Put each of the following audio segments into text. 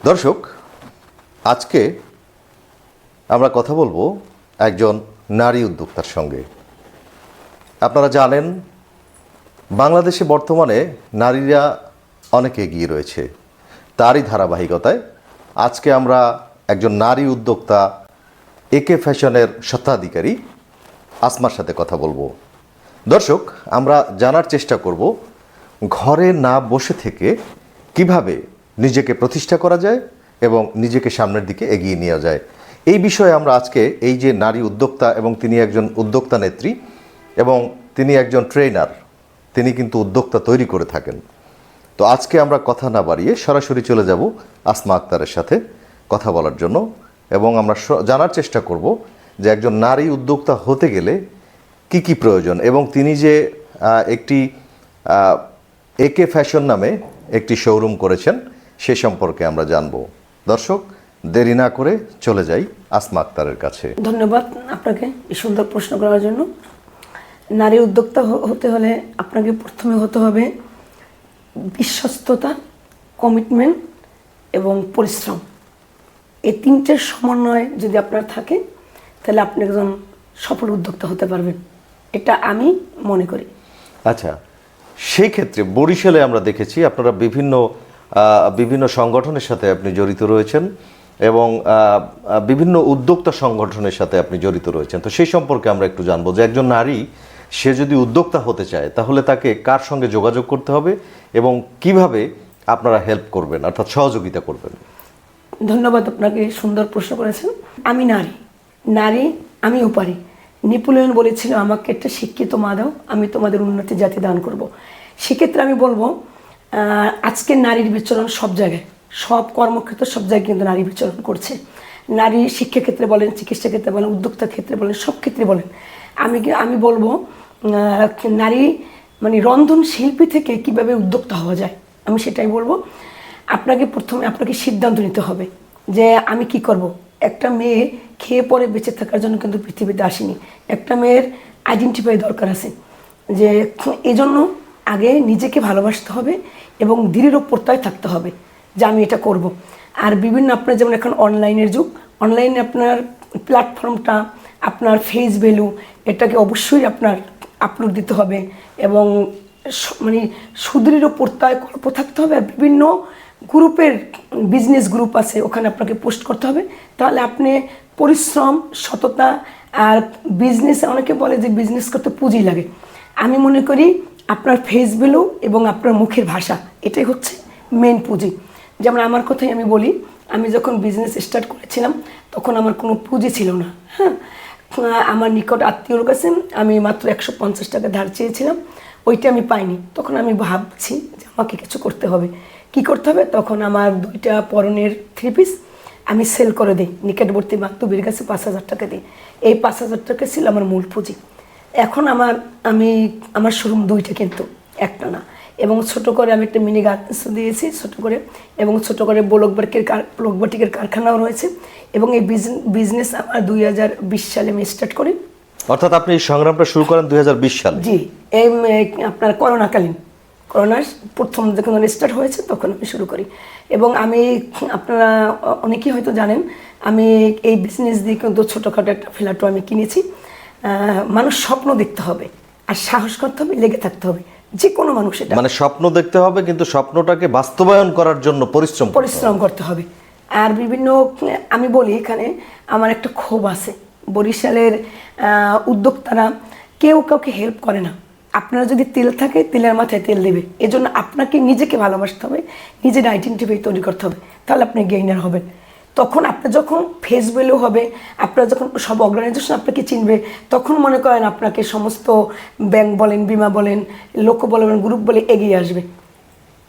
দর্শক, আজকে আমরা কথা বলবো একজন নারী উদ্যোক্তার সঙ্গে। আপনারা জানেন, বাংলাদেশে বর্তমানে নারীরা অনেক এগিয়ে রয়েছে। তারই ধারাবাহিকতায় আজকে আমরা একজন নারী উদ্যোক্তা একে ফ্যাশনের স্বত্বাধিকারী আসমার সাথে কথা বলবো। দর্শক, আমরা জানার চেষ্টা করব ঘরে না বসে থেকে কিভাবে নিজেকে প্রতিষ্ঠা করা যায় এবং নিজেকে সামনের দিকে এগিয়ে নেওয়া যায়। এই বিষয়ে আমরা আজকে এই যে নারী উদ্যোক্তা এবং তিনি একজন উদ্যোক্তা নেত্রী এবং তিনি একজন ট্রেনার, তিনি কিন্তু উদ্যোক্তা তৈরি করে থাকেন। তো আজকে আমরা কথা না বাড়িয়ে সরাসরি চলে যাব আসমা আক্তারের সাথে কথা বলার জন্য এবং আমরা জানার চেষ্টা করব যে একজন নারী উদ্যোক্তা হতে গেলে কি কি প্রয়োজন এবং তিনি যে একটি একে ফ্যাশন নামে একটি শোরুম করেছেন সে সম্পর্কে আমরা জানব। দর্শক, দেরি না করে চলে যাই আসমা আক্তারের কাছে। ধন্যবাদ আপনাকে এই সুন্দর প্রশ্ন করার জন্য। নারী উদ্যোক্তা হতে হলে আপনাকে প্রথমে হতে হবে বিশ্বস্ততা, কমিটমেন্ট এবং পরিশ্রম। এই তিনটের সমন্বয় যদি আপনার থাকে তাহলে আপনি একজন সফল উদ্যোক্তা হতে পারবেন, এটা আমি মনে করি। আচ্ছা, সেই ক্ষেত্রে বরিশালে আমরা দেখেছি আপনারা বিভিন্ন সংগঠনের সাথে আপনি জড়িত রয়েছেন এবং বিভিন্ন উদ্যোক্তা সংগঠনের সাথে আপনি জড়িত রয়েছেন। তো সেই সম্পর্কে আমরা একটু জানবো যে একজন নারী সে যদি উদ্যোক্তা হতে চায় তাহলে তাকে কার সঙ্গে যোগাযোগ করতে হবে এবং কিভাবে আপনারা হেল্প করবেন, অর্থাৎ সহযোগিতা করবেন। ধন্যবাদ, আপনাকে সুন্দর প্রশ্ন করেছেন। আমি নারী আমিও পারি। নেপোলিয়ন বলেছিল, আমাকে একটা শিক্ষিত মা দাও, আমি তোমাদের উন্নতি জাতি দান করব। সেক্ষেত্রে আমি বলবো আজকের নারীর বিচরণ সব জায়গায়, সব কর্মক্ষেত্রে, সব জায়গায় কিন্তু নারী বিচরণ করছে। নারী শিক্ষাক্ষেত্রে বলেন, চিকিৎসা ক্ষেত্রে বলেন, উদ্যোক্তার ক্ষেত্রে বলেন, সব ক্ষেত্রে বলেন। আমি বলবো নারী মানে রন্ধন শিল্পী থেকে কিভাবে উদ্যোক্তা হওয়া যায়, আমি সেটাই বলবো। প্রথমে আপনাকে সিদ্ধান্ত নিতে হবে যে আমি কি করব। একটা মেয়ে খেয়ে পরে বেঁচে থাকার জন্য কিন্তু পৃথিবীতে আসেনি। একটা মেয়ের আইডেন্টিফাই দরকার আছে, যে এই জন্য আগে নিজেকে ভালোবাসতে হবে এবং দৃঢ় প্রত্যয় থাকতে হবে যে আমি এটা করব। আর বিভিন্ন আপনার যেমন এখন অনলাইনের যুগ, অনলাইনে আপনার প্ল্যাটফর্মটা, আপনার ফেস ভ্যালু, এটাকে অবশ্যই আপনার আপলোড দিতে হবে এবং মানে সুদৃঢ় প্রত্যয় কল্প থাকতে হবে। আর বিভিন্ন গ্রুপের বিজনেস গ্রুপ আছে, ওখানে আপনাকে পোস্ট করতে হবে। তাহলে আপনি পরিশ্রম, সততা আর বিজনেসে অনেকে বলে যে বিজনেস করতে পুঁজি লাগে। আমি মনে করি আপনার ফেস ভ্যালু এবং আপনার মুখের ভাষা, এটাই হচ্ছে মেন পুঁজি। যেমন আমার কথাই আমি বলি, আমি যখন বিজনেস স্টার্ট করেছিলাম তখন আমার কোনো পুঁজি ছিল না। হ্যাঁ, আমার নিকট আত্মীয়র কাছে আমি মাত্র 150 টাকা ধার চেয়েছিলাম, ওইটা আমি পাইনি। তখন আমি ভাবছি যে আমাকে কিছু করতে হবে। কি করতে হবে? তখন আমার 2টা পরনের 3 পিস আমি সেল করে দিই নিকটবর্তী বান্ধবীর কাছে 5000 টাকা দিই। এই 5000 টাকা ছিল আমার মূল পুঁজি। এখন আমার শোরুম 2টা, কিন্তু একটা না। এবং ছোট করে আমি একটা মিনি গার্মেন্টসও দিয়েছি ছোট করে, এবং ছোট করে ব্লক বাটিকের কারখানাও রয়েছে। এবং এই বিজনেস আমার 2020 সালে আমি স্টার্ট করি। অর্থাৎ আপনি এই সংগ্রামটা শুরু করেন 2020 সালে? জি, আপনার করোনার প্রথম যখন স্টার্ট হয়েছে তখন আমি শুরু করি। এবং আপনারা অনেকেই হয়তো জানেন, আমি এই বিজনেস দিয়ে কিন্তু ছোটোখাটো একটা ফ্ল্যাটও আমি কিনেছি। মানুষ স্বপ্ন দেখতে হবে আর সাহস করতে হবে, লেগে থাকতে হবে। যে কোনো মানুষ, এটা মানে স্বপ্ন দেখতে হবে কিন্তু স্বপ্নটাকে বাস্তবায়ন করার জন্য পরিশ্রম করতে হবে। আর আমি বলি, এখানে আমার একটা ক্ষোভ আছে, বরিশালের উদ্যোক্তারা কেউ কাউকে হেল্প করে না। আপনার যদি তেল থাকে, তেলের মাথায় তেল দেবে। এজন্য আপনাকে নিজেকে ভালোবাসতে হবে, নিজের আইডেন্টিফাই তৈরি করতে হবে, তাহলে আপনি গেইনার হবেন। তখন আপনার যখন ফেস ভ্যালু হবে, আপনার যখন সব অর্গানাইজেশন আপনাকে চিনবে, তখন মনে করেন আপনাকে সমস্ত ব্যাংক বলেন, বিমা বলেন, লোক বলেন, গ্রুপ বলে এগিয়ে আসবে।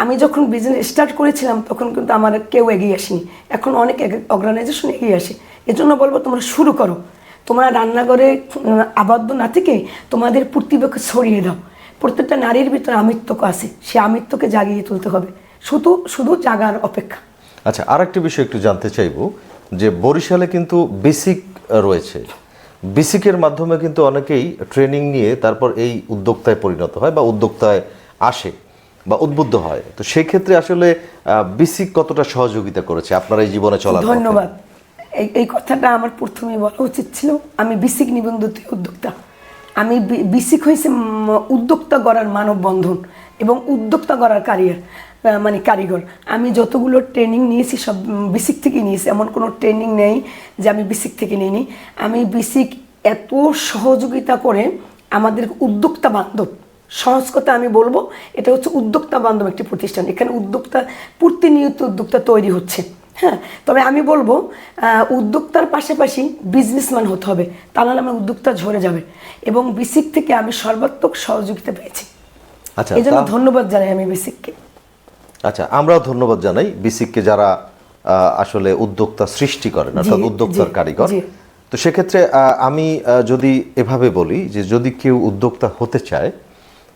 আমি যখন বিজনেস স্টার্ট করেছিলাম তখন কিন্তু আমার কেউ এগিয়ে আসেনি। এখন অনেক অর্গানাইজেশন এগিয়ে আসে। এজন্য বলবো তোমরা শুরু করো। তোমরা রান্নাঘরে আবদ্ধ না থেকে তোমাদের প্রতিভাকে ছড়িয়ে দাও। প্রত্যেকটা নারীর ভিতরে আমিত্বক আছে, সে আমিত্বকে জাগিয়ে তুলতে হবে, শুধু জাগার অপেক্ষা। আচ্ছা, আরেকটি বিষয় একটু জানতে চাইবো যে বরিশালে কিন্তু বেসিক রয়েছে, বেসিকের মাধ্যমে কিন্তু অনেকেই ট্রেনিং নিয়ে তারপর এই উদ্যোক্তায় পরিণত হয় বা উদ্যোক্তায় আসে। বা উদ্বুদ্ধ হয়। তো সেই ক্ষেত্রে আসলে বিসিক কতটা সহযোগিতা করেছে আপনার এই জীবনে চলার পথে? ধন্যবাদ। এই কথাটা আমার প্রথমেই বলা উচিত ছিল। আমি বিসিক নিবন্ধিত উদ্যোক্তা। আমি বিসিক হয়েছে উদ্যোক্তা গড়ার মানববন্ধন এবং উদ্যোক্তা গড়ার মানে কারিগর। আমি যতগুলো ট্রেনিং নিয়েছি সব বিসিক থেকে নিয়েছি, এমন কোনো ট্রেনিং নেই যে আমি বিসিক থেকে নিইনি। আমি বিসিক এত সহযোগিতা করে আমাদের উদ্যোক্তা বান্ধব, সহজ কথা আমি বলবো, এটা হচ্ছে উদ্যোক্তা বান্ধব একটি প্রতিষ্ঠান। এখানে উদ্যোক্তা, প্রতিনিয়ত উদ্যোক্তা তৈরি হচ্ছে। হ্যাঁ, তবে আমি বলবো উদ্যোক্তার পাশাপাশি বিজনেসম্যান হতে হবে, তা নাহলে আমার উদ্যোক্তা ঝরে যাবে। এবং বিসিক থেকে আমি সর্বাত্মক সহযোগিতা পেয়েছি। আচ্ছা, এই জন্য ধন্যবাদ জানাই আমি বিসিককে। আচ্ছা, আমরাও ধন্যবাদ জানাই বিসিককে, যারা আসলে উদ্যোক্তা সৃষ্টি করেন, অর্থাৎ উদ্যোক্তার কারিগর। তো সেক্ষেত্রে আমি যদি এভাবে বলি যে যদি কেউ উদ্যোক্তা হতে চায়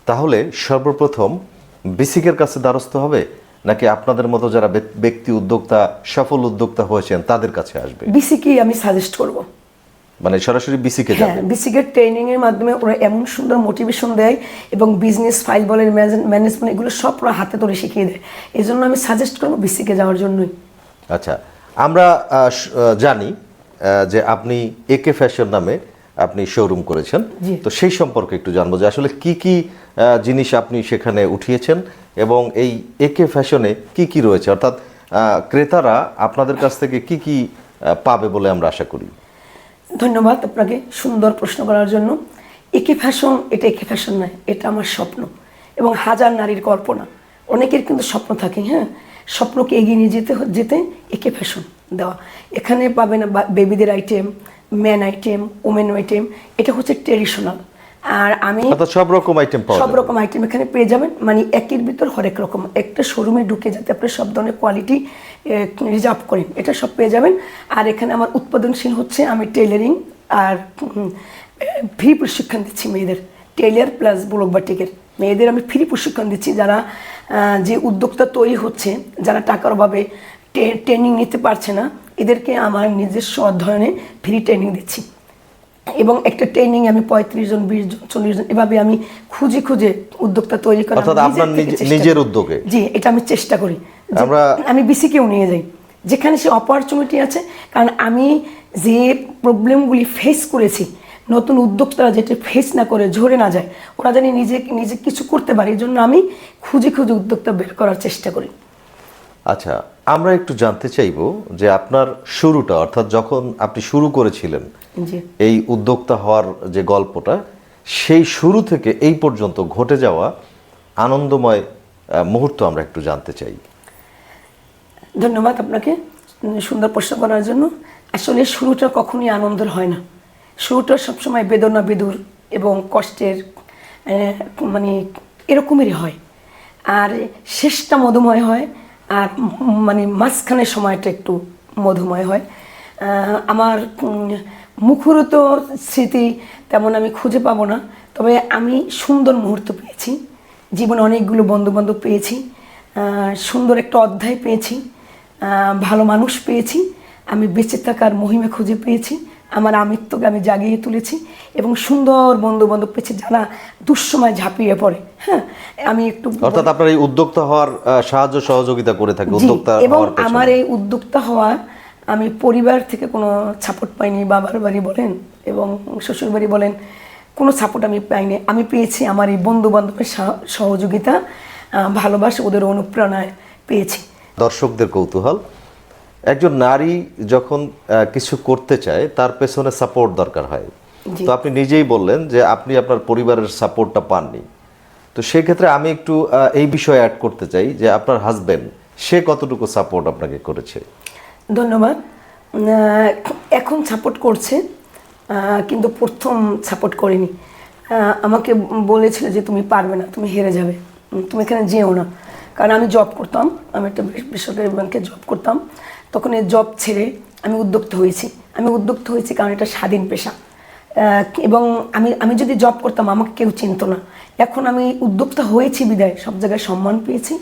তাহলে সর্বপ্রথম বিসিকের কাছে দ্বারস্থ হবে, নাকি আপনাদের মতো যারা ব্যক্তি উদ্যোক্তা, সফল উদ্যোক্তা হয়েছেন তাদের কাছে আসবে? বিসিকেই আমি সাজেস্ট করব। মানে সরাসরি বিসিকে যাবে? হ্যাঁ, বিসিকের ট্রেনিং এর মাধ্যমে ওরা এমন সুন্দর মোটিভেশন দেয় এবং বিজনেস ফাইল বলের ম্যানেজমেন্ট এগুলো সব ওরা হাতে ধরে শিখিয়ে দেয়। এই জন্য আমি সাজেস্ট করবো বিসিকে যাওয়ার জন্যই। আচ্ছা, আমরা জানি যে আপনি একে ফ্যাশন নামে আপনি শোরুম করেছেন। তো সেই সম্পর্কে একটু জানবো যে আসলে কি কি জিনিস আপনি সেখানে উঠিয়েছেন এবং এই একে ফ্যাশনে কি কি রয়েছে, অর্থাৎ ক্রেতারা আপনাদের কাছ থেকে কি কি পাবে বলে আমরা আশা করি? ধন্যবাদ আপনাকে সুন্দর প্রশ্ন করার জন্য। একে ফ্যাশন, এটা একে ফ্যাশন নয়, এটা আমার স্বপ্ন এবং হাজার নারীর কল্পনা। অনেকের কিন্তু স্বপ্ন থাকে, হ্যাঁ, স্বপ্নকে এগিয়ে নিয়ে যেতে একে ফ্যাশন দেওয়া। এখানে পাবেন বেবিদের item, man item, women item, এটা হচ্ছে ট্রেডিশনাল। আর আমি সব রকম আইটেম সব রকম আইটেম এখানে পেয়ে যাবেন, মানে একের ভিতর হরেক রকম। একটা শোরুমে ঢুকে যাতে আপনি সব ধরনের কোয়ালিটি রিজার্ভ করেন, এটা সব পেয়ে যাবেন। আর এখানে আমার উৎপাদনশীল হচ্ছে, আমি টেইলারিং আর ফ্রি প্রশিক্ষণ দিচ্ছি মেয়েদের, টেইলার প্লাস ব্লক বাটিকের মেয়েদের আমি ফ্রি প্রশিক্ষণ দিচ্ছি। যারা যে উদ্যোক্তা তৈরি হচ্ছে, যারা টাকার অভাবে ট্রেনিং নিতে পারছে না, এদেরকে আমার নিজস্ব অধ্যয়নে ফ্রি ট্রেনিং দিচ্ছি। এবং একটা ট্রেনিং আমি 35 জন, 20 জন, 40 জন এভাবে আমি খুঁজে খুঁজে উদ্যোক্তা তৈরি করা, অর্থাৎ আপনার নিজের উদ্যোগে? জি, এটা আমি চেষ্টা করি। আমি বিসিকেও নিয়ে যাই যেখানে সে অপরচুনিটি আছে, কারণ আমি যে প্রবলেমগুলি ফেস করেছি, নতুন উদ্যোক্তারা যেটা ফেস না করে ঝরে না যায়, ওরা জানি নিজে কিছু করতে পারে, এই জন্য আমি খুঁজে খুঁজে উদ্যোক্তা বের করার চেষ্টা করি। আচ্ছা, আমরা একটু জানতে চাইবো যে আপনার শুরুটা, অর্থাৎ যখন আপনি শুরু করেছিলেন এই উদ্যোক্তা হওয়ার যে গল্পটা, সেই শুরু থেকে এই পর্যন্ত ঘটে যাওয়া আনন্দময় মুহূর্ত আমরা একটু জানতে চাই। ধন্যবাদ আপনাকে সুন্দর প্রশ্ন করার জন্য। আসলে শুরুটা কখনোই আনন্দের হয় না, শুরুটা সবসময় বেদনা বেদুর এবং কষ্টের, মানে এরকমেরই হয়। আর শেষটা মধুময় হয়, আর মানে মাঝখানের সময়টা একটু মধুময় হয়। আমার মুখরত স্মৃতি তেমন আমি খুঁজে পাবো না, তবে আমি সুন্দর মুহূর্ত পেয়েছি জীবনে, অনেকগুলো বন্ধুবান্ধব পেয়েছি, সুন্দর একটা অধ্যায় পেয়েছি, ভালো মানুষ পেয়েছি, আমি বেঁচে থাকার মহিমা খুঁজে পেয়েছি, আমার আমিত্বকে আমি জাগিয়ে তুলেছি এবং সুন্দর বন্ধুবান্ধব পেয়েছি যারা দুঃসময় ঝাঁপিয়ে পড়ে। হ্যাঁ, আমি একটু, অর্থাৎ আপনার এই উদ্যোক্তা হওয়ার সাহায্য সহযোগিতা করে থাকে উদ্যোক্তা হওয়ার এবং পেছনে। আমার এই উদ্যোক্তা হওয়া, আমি পরিবার থেকে কোনো সাপোর্ট পাইনি, বাবার বাড়ি বলেন এবং শ্বশুর বাড়ি বলেন, কোনো সাপোর্ট আমি পাইনি। আমি পেয়েছি আমার এই বন্ধু বান্ধবের সহযোগিতা, ভালোবাসা, ওদের অনুপ্রেরণায় পেয়েছি। দর্শকদের কৌতূহল, একজন নারী যখন কিছু করতে চায় তার পেছনে সাপোর্ট দরকার হয়। তো আপনি নিজেই বললেন যে আপনি আপনার পরিবারের সাপোর্টটা পাননি। তো সেই ক্ষেত্রে আমি একটু এই বিষয়ে অ্যাড করতে চাই যে আপনার হাজবেন্ড, সে কতটুকু সাপোর্ট আপনাকে করেছে? ধন্যবাদ। এখন সাপোর্ট করছে, কিন্তু প্রথম সাপোর্ট করেনি। আমাকে বলেছিল যে তুমি পারবে না, তুমি হেরে যাবে, তুমি এখানে যেও না। কারণ আমি জব করতাম, আমি একটা বেসরকারি ব্যাংকে জব করতাম। তখন এই জব ছেড়ে আমি উদ্যোক্তা হয়েছি। কারণ এটা স্বাধীন পেশা, এবং আমি যদি জব করতাম আমাকে কেউ চিনতো না। এখন আমি উদ্যোক্তা হয়েছি বিদায় সব জায়গায় সম্মান পেয়েছি,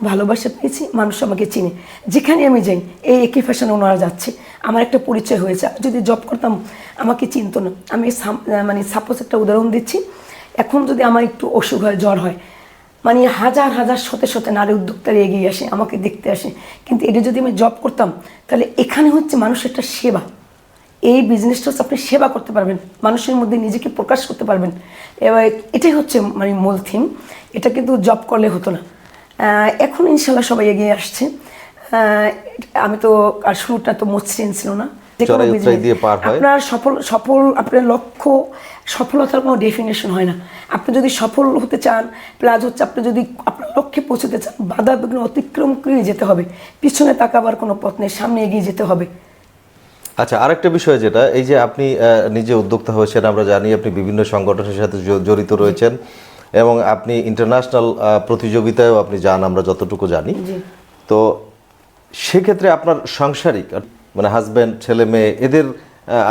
ভালোবাসা পেয়েছি, মানুষ আমাকে চিনে। যেখানে আমি যাই, এই একে ফ্যাশনে ওনারা যাচ্ছে, আমার একটা পরিচয় হয়েছে। যদি জব করতাম আমাকে চিনতো না। আমি মানে সাপোজ একটা উদাহরণ দিচ্ছি, এখন যদি আমার একটু অসুখ হয়, জ্বর হয়, মানে হাজার হাজার শতে শতে নারী উদ্যোক্তারা এগিয়ে আসে, আমাকে দেখতে আসে। কিন্তু এটা যদি আমি জব করতাম, তাহলে এখানে হচ্ছে মানুষের একটা সেবা। এই বিজনেসটা হচ্ছে আপনি সেবা করতে পারবেন, মানুষের মধ্যে নিজেকে প্রকাশ করতে পারবেন। এবার এটাই হচ্ছে মানে মূল থিম। এটা কিন্তু জব করলে হতো না। এখন ইনশাল্লাহ সবাই এগিয়ে আসছে। আমি তো আর শুরুটা তো মসৃণ ছিল না। চড়াই উতরাই দিয়ে পার হয়। আপনার সফল আপনার লক্ষ্য, সফলতার কোনো ডেফিনেশন হয় না। আপনি যদি সফল হতে চান, প্লাস হচ্ছে আপনি যদি আপনার লক্ষ্যে পৌঁছতে চান, বাধা বিঘ্ন অতিক্রম করে যেতে হবে। পিছনে তাকাবার কোনো পথ নেই, সামনে এগিয়ে যেতে হবে। আচ্ছা, আরেকটা বিষয় যেটা, এই যে আপনি নিজে উদ্যোক্তা হয়েছেন, আমরা জানি আপনি বিভিন্ন সংগঠনের সাথে জড়িত রয়েছেন এবং আপনি ইন্টারন্যাশনাল প্রতিযোগিতায়ও আপনি যান, আমরা যতটুকু জানি। তো সেক্ষেত্রে আপনার সাংসারিক মানে হাজব্যান্ড, ছেলে মেয়ে, এদের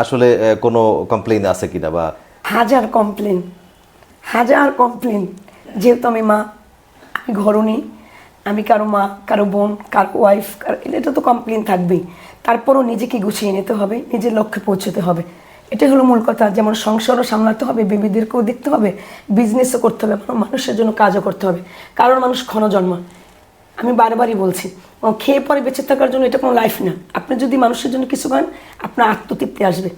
আসলে কোনো কমপ্লেইন আছে কিনা? বা হাজার কমপ্লেন। যেহেতু আমি মা, আমি ঘরণী, আমি কারো মা, কারো বোন, কারো ওয়াইফ, এটা তো কমপ্লেন থাকবেই। তারপরও নিজেকে গুছিয়ে নিতে হবে, নিজের লক্ষ্যে পৌঁছতে হবে। এটাই হলো মূল কথা। যেমন সংসারও সামলাতে হবে, বেবিদেরকেও দেখতে হবে, বিজনেসও করতে হবে, মানুষের জন্য কাজও করতে হবে। কারণ মানুষ ক্ষণজন্মা। আমি বারবারই বলছি, খেয়ে পরে বেঁচে থাকার জন্য এটা কোনো লাইফ না। আপনি যদি মানুষের জন্য কিছু করেন, আপনার আত্মতৃপ্তি আসবে।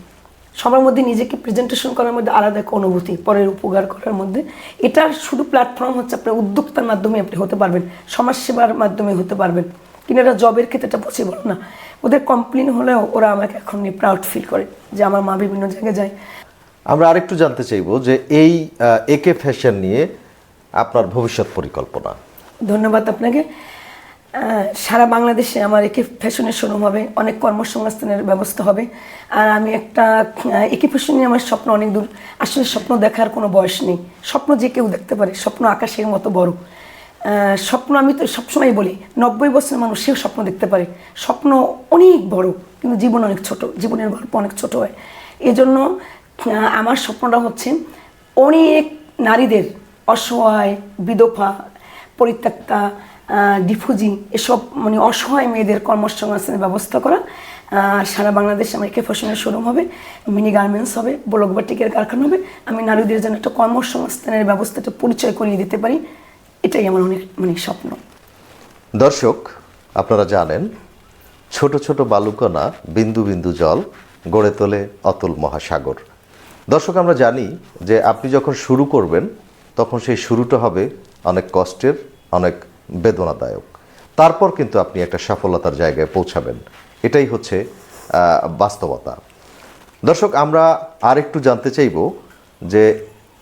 সবার মধ্যে নিজেকে প্রেজেন্টেশন করার মধ্যে আলাদা এক অনুভূতি, পরের উপকার করার মধ্যে। এটার শুধু প্ল্যাটফর্ম হচ্ছে আপনার উদ্যোক্তার মাধ্যমে আপনি হতে পারবেন, সমাজসেবার মাধ্যমে হতে পারবেন। কিন্তু এটা জবের ক্ষেত্রে এটা পসিবল না। ওদের কমপ্লেন হলেও ওরা আমাকে এখন নিয়ে প্রাউড ফিল করে যে আমার মা বিভিন্ন জায়গায় যায়। আমরা আরেকটু জানতে চাইবো যে এই একে ফ্যাশন নিয়ে আপনার ভবিষ্যৎ পরিকল্পনা। ধন্যবাদ আপনাকে। সারা বাংলাদেশে আমার একে ফ্যাশনের শোরুম হবে, অনেক কর্মসংস্থানের ব্যবস্থা হবে। আর আমি একটা একে ফ্যাশন নিয়ে আমার স্বপ্ন অনেক দূর। আসলে স্বপ্ন দেখার কোনো বয়স নেই, স্বপ্ন যে কেউ দেখতে পারে। স্বপ্ন আকাশের মতো বড়। স্বপ্ন আমি তো সবসময় বলি, 90 বছরের মানুষ সেও স্বপ্ন দেখতে পারে। স্বপ্ন অনেক বড়, কিন্তু জীবন অনেক ছোট, জীবনের গল্প অনেক ছোট হয়। এই জন্য আমার স্বপ্নটা হচ্ছে অনেক নারীদের, অসহায়, বিধবা, পরিত্যক্তা, ডিফুজি, এসব মানে অসহায় মেয়েদের কর্মসংস্থানের ব্যবস্থা করা। সারা বাংলাদেশে আমার একে ফ্যাশনের শোরুম হবে, মিনি গার্মেন্টস হবে, ব্লক বাটিকের কারখানা হবে। আমি নারীদের যেন একটা কর্মসংস্থানের ব্যবস্থাটা পরিচয় করিয়ে দিতে পারি, এটাই আমার অনেক মানে স্বপ্ন। দর্শক, আপনারা জানেন, ছোট ছোট বালুকণা বিন্দু বিন্দু জল গড়ে তোলে অতুল মহাসাগর। দর্শক, আমরা জানি যে আপনি যখন শুরু করবেন তখন সেই শুরুটা হবে অনেক কষ্টের, অনেক বেদনাদায়ক। তারপর কিন্তু আপনি একটা সফলতার জায়গায় পৌঁছাবেন। এটাই হচ্ছে বাস্তবতা। দর্শক, আমরা আরেকটু জানতে চাইব যে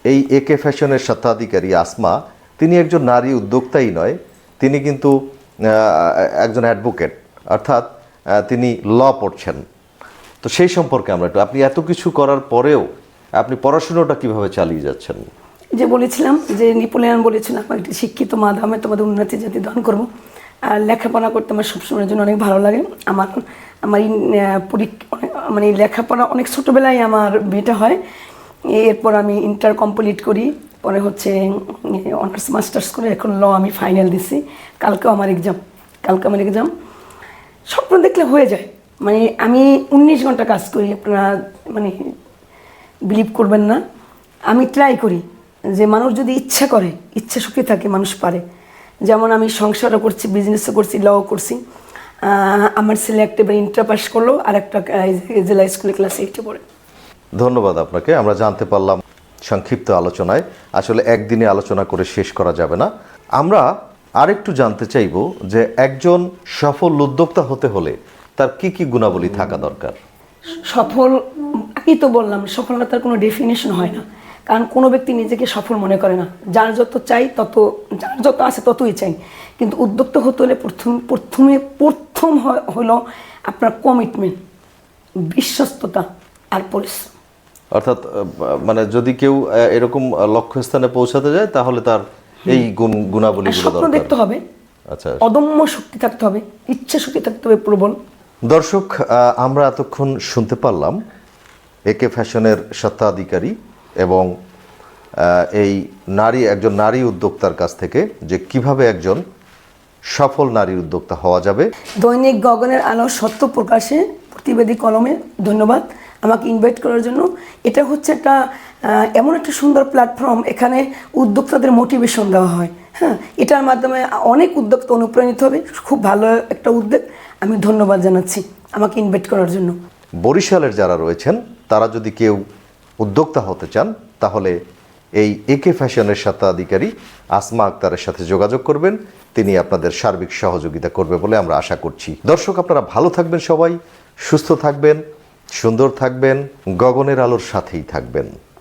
এই একে ফ্যাশনের স্বত্বাধিকারী আসমা, তিনি একজন নারী উদ্যোক্তাই নয়, তিনি কিন্তু একজন অ্যাডভোকেট, অর্থাৎ তিনি ল পড়ছেন। তো সেই সম্পর্কে আমরা একটু, আপনি এত কিছু করার পরেও আপনি পড়াশুনোটা কিভাবে চালিয়ে যাচ্ছেন? যে বলেছিলাম যে নেপোলিয়ন বলেছিল, আমার একটি শিক্ষিত মা দামে তোমাদের উন্নতি জাতি দান করবো। আর লেখাপড়া করতে আমার সবসময়ের জন্য অনেক ভালো লাগে। আমার আমার মানে লেখাপড়া অনেক ছোটোবেলায় আমার বিয়েটা হয়। এরপর আমি ইন্টার কমপ্লিট করি, পরে হচ্ছে অনার্স মাস্টার্স করে এখন ল আমি ফাইনাল দিছি। কালকে আমার এক্সাম। স্বপ্ন দেখলে হয়ে যায়। মানে আমি 19 ঘন্টা কাজ করি, আপনারা মানে বিলিভ করবেন না। আমি ট্রাই করি যে মানুষ যদি ইচ্ছা করে, ইচ্ছা শক্তি থাকে, মানুষ পারে। যেমন আমি সংসারও করছি, বিজনেসও করছি, লও করছি। আমার ছেলে একটা ইন্টার পাস করলো, আর একটা জেলা স্কুলে ক্লাস 8-এ পড়ে। ধন্যবাদ আপনাকে। আমরা জানতে পারলাম সংক্ষিপ্ত আলোচনায়, আসলে একদিনে আলোচনা করে শেষ করা যাবে না। আমরা আরেকটু জানতে চাইব যে একজন সফল উদ্যোক্তা হতে হলে তার কি কি গুণাবলী থাকা দরকার? সফল, আমি তো বললাম সফলতার কোনো ডেফিনেশন হয় না। কারণ কোনো ব্যক্তি নিজেকে সফল মনে করে না। যার যত চাই যার যত আছে ততই চাই। কিন্তু উদ্যোক্তা হতে হলে প্রথম হলো আপনার কমিটমেন্ট, বিশ্বস্ততা আর পরিশ্রম। অর্থাৎ মানে যদি কেউ এরকম লক্ষ্যস্থানে পৌঁছাতে যায় তাহলে তার এই গুণাবলীগুলো স্বপ্ন দরকার। দেখতে হবে, আচ্ছা, অদম্য শক্তি থাকতে হবে, ইচ্ছা শক্তি থাকতে হবে প্রবল। দর্শক, আমরা এতক্ষণ শুনতে পারলাম একে ফ্যাশনের স্বত্বাধিকারী এবং একজন নারী উদ্যোক্তার কাছ থেকে যে কিভাবে একজন সফল নারী উদ্যোক্তা হওয়া যাবে। দৈনিক গগনের আলো সত্য প্রকাশে প্রতিবেদী কলমে ধন্যবাদ আমাকে ইনভাইট করার জন্য। এটা হচ্ছে একটা এমন একটা সুন্দর প্ল্যাটফর্ম, এখানে উদ্যোক্তাদের মোটিভেশন দেওয়া হয়। হ্যাঁ, এটার মাধ্যমে অনেক উদ্যোক্তা অনুপ্রাণিত হবে। খুব ভালো একটা উদ্যোগ, আমি ধন্যবাদ জানাচ্ছি আমাকে ইনভাইট করার জন্য। বরিশালের যারা রয়েছেন তারা যদি কেউ উদ্যোক্তা হতে চান তাহলে এই একে ফ্যাশনের স্বত্বাধিকারী আসমা আক্তারের সাথে যোগাযোগ করবেন, তিনি আপনাদের সার্বিক সহযোগিতা করবে বলে আমরা আশা করছি। দর্শক, আপনারা ভালো থাকবেন, সবাই সুস্থ থাকবেন, সুন্দর থাকবেন, গগনের আলোর সাথেই থাকবেন।